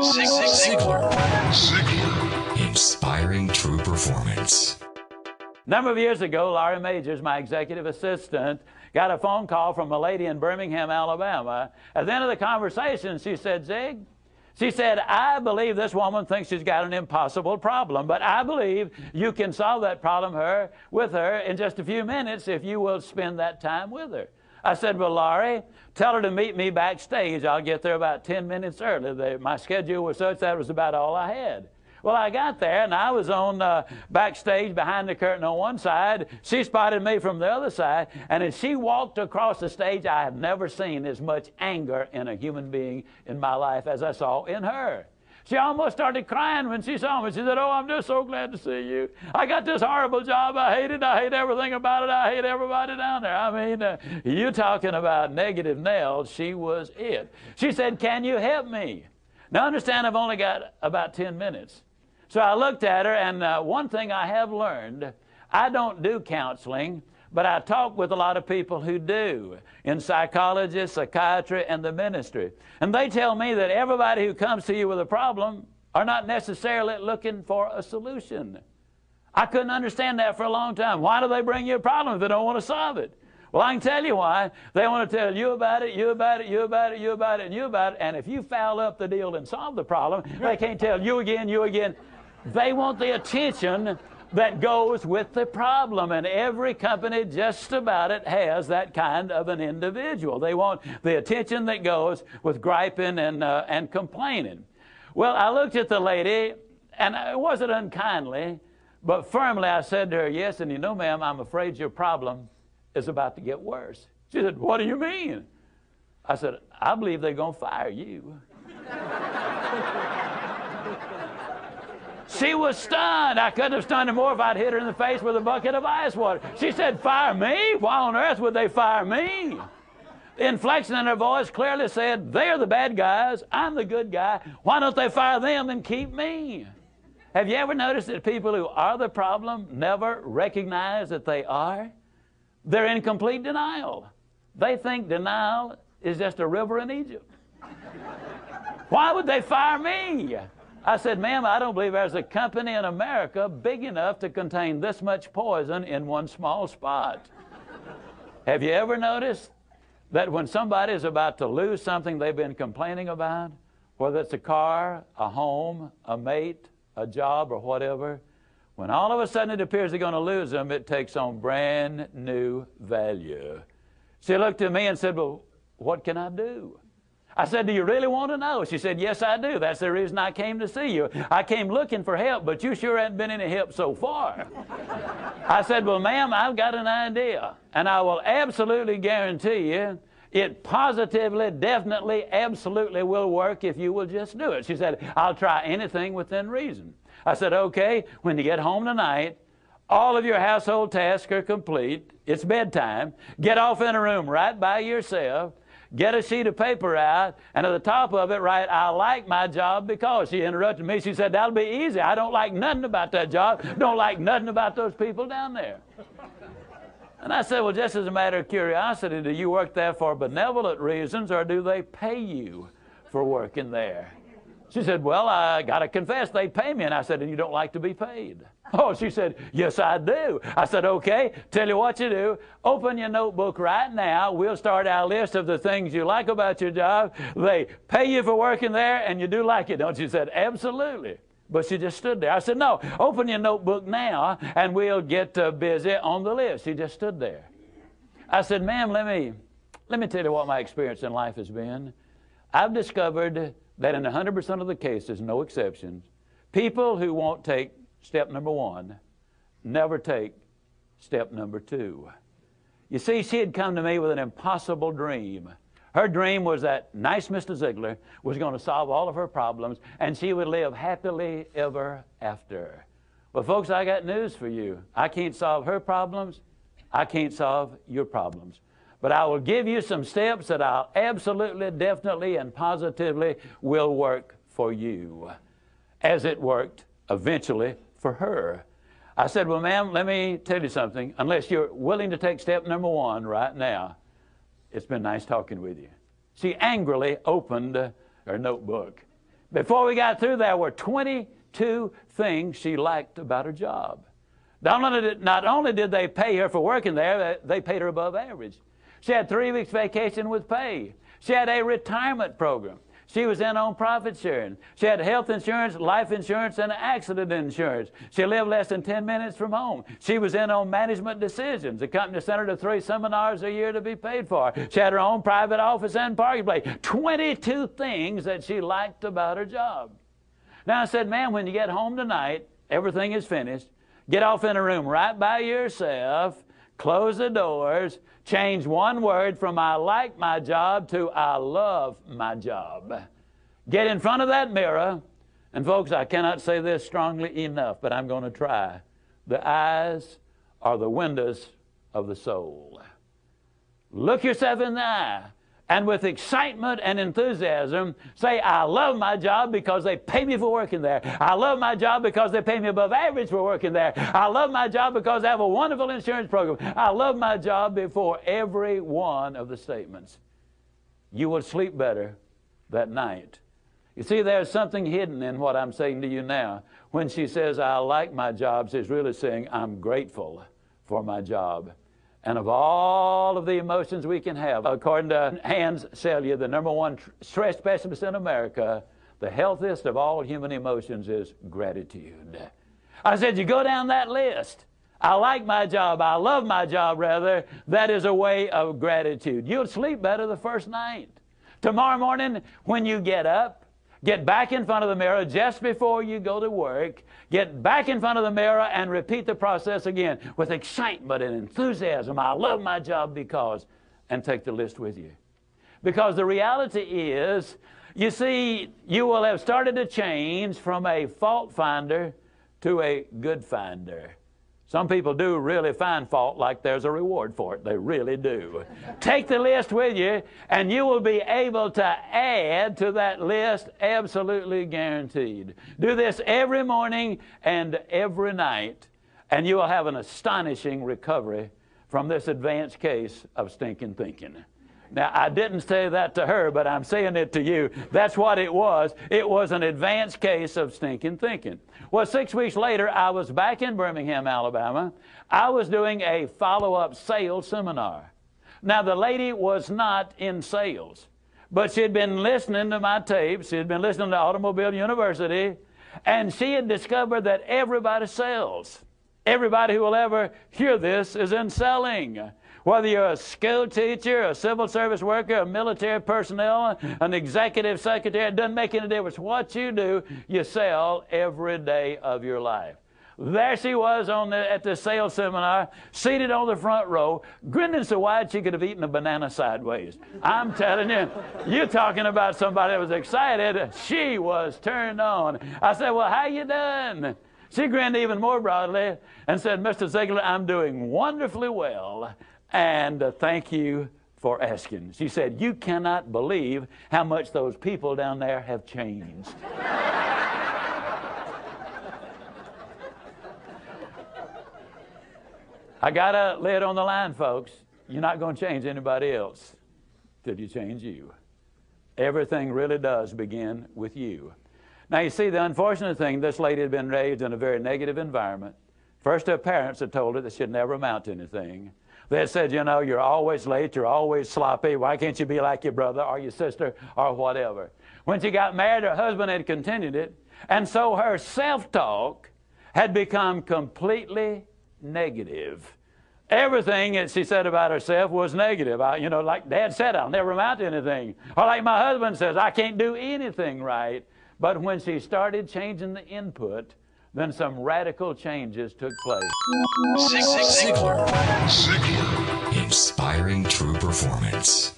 Zig Ziglar. Inspiring true performance. A number of years ago, Laurie Majors, my executive assistant, got a phone call from a lady in Birmingham, Alabama. At the end of the conversation, she said, Zig, she said, I believe this woman thinks she's got an impossible problem, but I believe you can solve that problem with her in just a few minutes if you will spend that time with her. I said, well, Laurie, tell her to meet me backstage. I'll get there about 10 minutes early. My schedule was such that was about all I had. Well, I got there, and I was on backstage behind the curtain on one side. She spotted me from the other side, and as she walked across the stage, I have never seen as much anger in a human being in my life as I saw in her. She almost started crying when she saw me. She said, oh, I'm just so glad to see you. I got this horrible job. I hate it. I hate everything about it. I hate everybody down there. I mean, you talking about negative nails, she was it. She said, can you help me? Now, understand, I've only got about 10 minutes. So I looked at her, and one thing I have learned, I don't do counseling, but I talk with a lot of people who do, in psychology, psychiatry, and the ministry. And they tell me that everybody who comes to you with a problem are not necessarily looking for a solution. I couldn't understand that for a long time. Why do they bring you a problem if they don't want to solve it? Well, I can tell you why. They want to tell you about it, you about it, you about it, you about it, and you about it. And if you foul up the deal and solve the problem, they can't tell you again, you again. They want the attention that goes with the problem, and every company just about it has that kind of an individual. They want the attention that goes with griping and complaining. Well, I looked at the lady, and it wasn't unkindly, but firmly I said to her, yes, and you know, ma'am, I'm afraid your problem is about to get worse. She said, what do you mean? I said, I believe they're going to fire you. She was stunned. I couldn't have stunned her more if I'd hit her in the face with a bucket of ice water. She said, fire me? Why on earth would they fire me? The inflection in her voice clearly said, they're the bad guys, I'm the good guy. Why don't they fire them and keep me? Have you ever noticed that people who are the problem never recognize that they are? They're in complete denial. They think denial is just a river in Egypt. Why would they fire me? I said, ma'am, I don't believe there's a company in America big enough to contain this much poison in one small spot. Have you ever noticed that when somebody is about to lose something they've been complaining about, whether it's a car, a home, a mate, a job, or whatever, when all of a sudden it appears they're going to lose them, it takes on brand new value. She looked at me and said, well, what can I do? I said, do you really want to know? She said, yes, I do. That's the reason I came to see you. I came looking for help, but you sure haven't been any help so far. I said, well, ma'am, I've got an idea, and I will absolutely guarantee you it positively, definitely, absolutely will work if you will just do it. She said, I'll try anything within reason. I said, okay, when you get home tonight, all of your household tasks are complete. It's bedtime. Get off in a room right by yourself. Get a sheet of paper out, and at the top of it, write, I like my job because. She interrupted me. She said, that'll be easy. I don't like nothing about that job. Don't like nothing about those people down there. And I said, well, just as a matter of curiosity, do you work there for benevolent reasons, or do they pay you for working there? She said, well, I got to confess, they pay me. And I said, and you don't like to be paid? Oh, she said, yes, I do. I said, okay, tell you what you do. Open your notebook right now. We'll start our list of the things you like about your job. They pay you for working there, and you do like it, don't you? She said, absolutely. But she just stood there. I said, no, open your notebook now, and we'll get busy on the list. She just stood there. I said, ma'am, let me tell you what my experience in life has been. I've discovered that in 100% of the cases, no exceptions, people who won't take step number one never take step number two. You see, she had come to me with an impossible dream. Her dream was that nice Mr. Ziglar was going to solve all of her problems, and she would live happily ever after. Well, folks, I got news for you. I can't solve her problems. I can't solve your problems. But I will give you some steps that I'll absolutely, definitely, and positively will work for you, as it worked eventually for her. I said, well, ma'am, let me tell you something. Unless you're willing to take step number one right now, it's been nice talking with you. She angrily opened her notebook. Before we got through, there were 22 things she liked about her job. Not only did they pay her for working there, they paid her above average. She had 3 weeks vacation with pay. She had a retirement program. She was in on profit sharing. She had health insurance, life insurance, and accident insurance. She lived less than 10 minutes from home. She was in on management decisions. The company sent her to 3 seminars a year to be paid for. She had her own private office and parking place. 22 things that she liked about her job. Now I said, ma'am, when you get home tonight, everything is finished. Get off in a room right by yourself. Close the doors. Change one word from I like my job to I love my job. Get in front of that mirror. And folks, I cannot say this strongly enough, but I'm going to try. The eyes are the windows of the soul. Look yourself in the eye. And with excitement and enthusiasm, say, I love my job because they pay me for working there. I love my job because they pay me above average for working there. I love my job because they have a wonderful insurance program. I love my job before every one of the statements. You will sleep better that night. You see, there's something hidden in what I'm saying to you now. When she says, I like my job, she's really saying, I'm grateful for my job. And of all of the emotions we can have, according to Hans Selye, the #1 stress specialist in America, the healthiest of all human emotions is gratitude. I said, you go down that list. I like my job. I love my job, rather. That is a way of gratitude. You'll sleep better the first night. Tomorrow morning, when you get up, get back in front of the mirror just before you go to work. Get back in front of the mirror and repeat the process again with excitement and enthusiasm. I love my job because, and take the list with you. Because the reality is, you see, you will have started to change from a fault finder to a good finder. Some people do really find fault like there's a reward for it. They really do. Take the list with you, and you will be able to add to that list, absolutely guaranteed. Do this every morning and every night, and you will have an astonishing recovery from this advanced case of stinking thinking. Now, I didn't say that to her, but I'm saying it to you. That's what it was. It was an advanced case of stinking thinking. Well, 6 weeks later, I was back in Birmingham, Alabama. I was doing a follow-up sales seminar. Now, the lady was not in sales, but she had been listening to my tapes. She had been listening to Automobile University, and she had discovered that everybody sells. Everybody who will ever hear this is in selling. Whether you're a school teacher, a civil service worker, a military personnel, an executive secretary, it doesn't make any difference. What you do, you sell every day of your life. There she was at the sales seminar, seated on the front row, grinning so wide she could have eaten a banana sideways. I'm telling you, you're talking about somebody that was excited. She was turned on. I said, well, how you done? She grinned even more broadly and said, Mr. Ziglar, I'm doing wonderfully well. And thank you for asking. She said, you cannot believe how much those people down there have changed. I got to lay it on the line, folks. You're not going to change anybody else till you change you. Everything really does begin with you. Now, you see, the unfortunate thing, this lady had been raised in a very negative environment. First, her parents had told her that she'd never amount to anything. They said, you know, you're always late, you're always sloppy, why can't you be like your brother or your sister or whatever? When she got married, her husband had continued it, and so her self-talk had become completely negative. Everything that she said about herself was negative. You know, like Dad said, I'll never amount to anything. Or like my husband says, I can't do anything right. But when she started changing the input, then some radical changes took place. Zig Ziglar. Inspiring true performance.